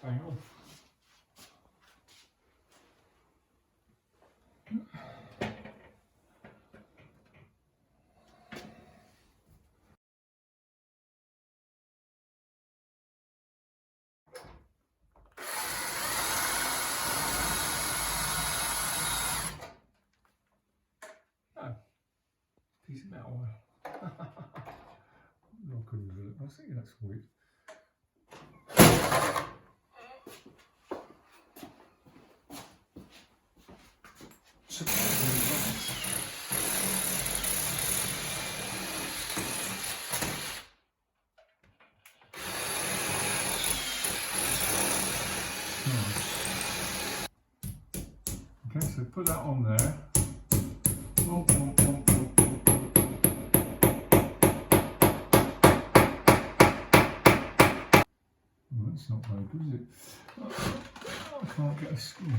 Hang on. Piece of metal. I think that's weird. Okay, so put that on there. That's not very good, is it? I can't get a screw in it.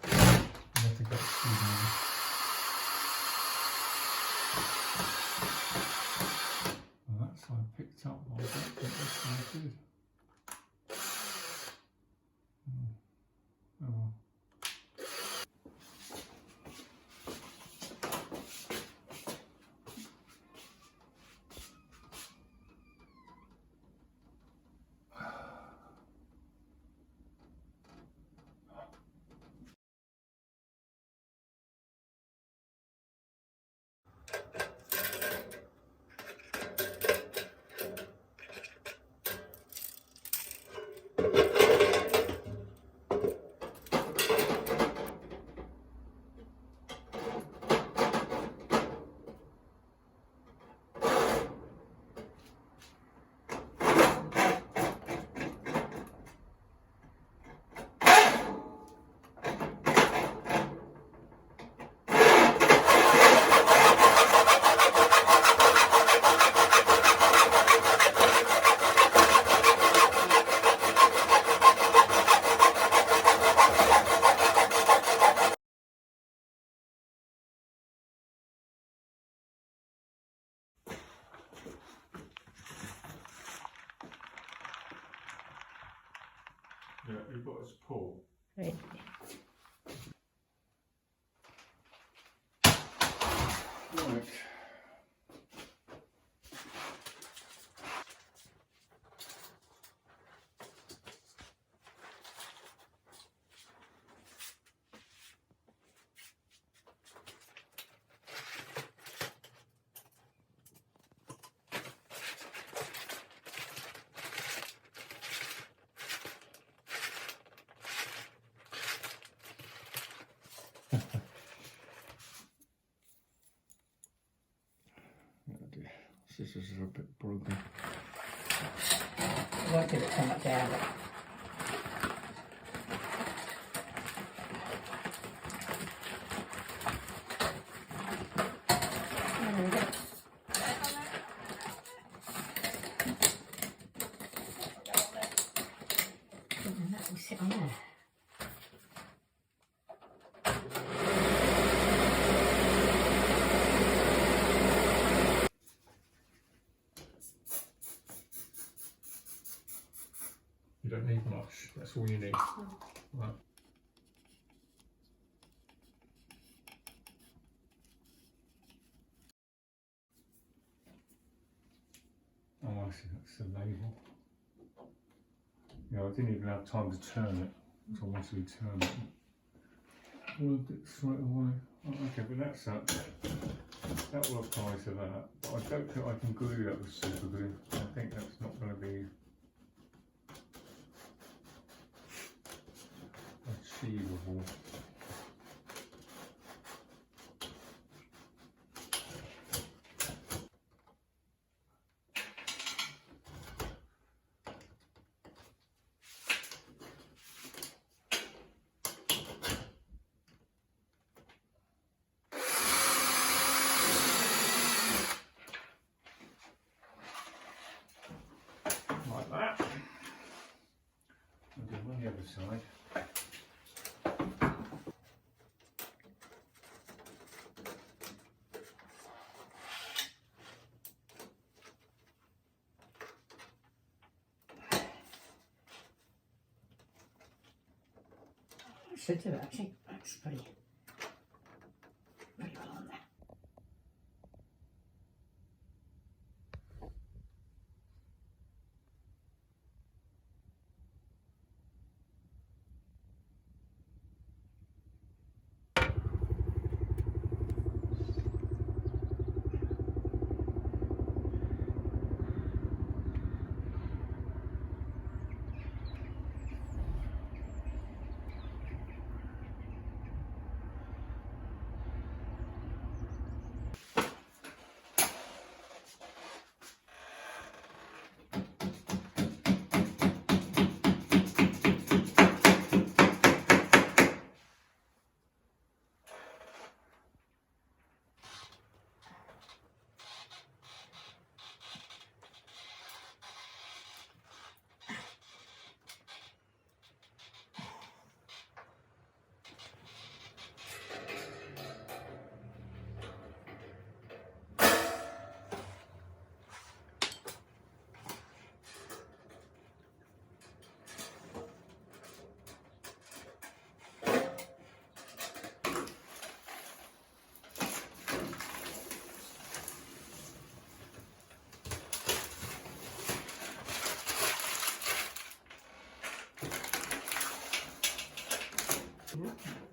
I have to get a screwdriver. Well, that side picked up, but I don't think this side did. Oh well. Yeah, you've got this pull. Right. Right. Scissors are a bit broken. I wanted it to come down. That will sit on there. You don't need much, that's all you need. Right. Oh, I see, that's the label. Yeah, I didn't even have time to turn it, so I wanted to turn it. Worked it straight away. Oh, okay, but that's that. That will apply to that. But I don't think I can glue that with super glue. I think that's not going to be achievable. Like that. I'll do it on the other side. should do it. I think that's pretty well on there. Okay.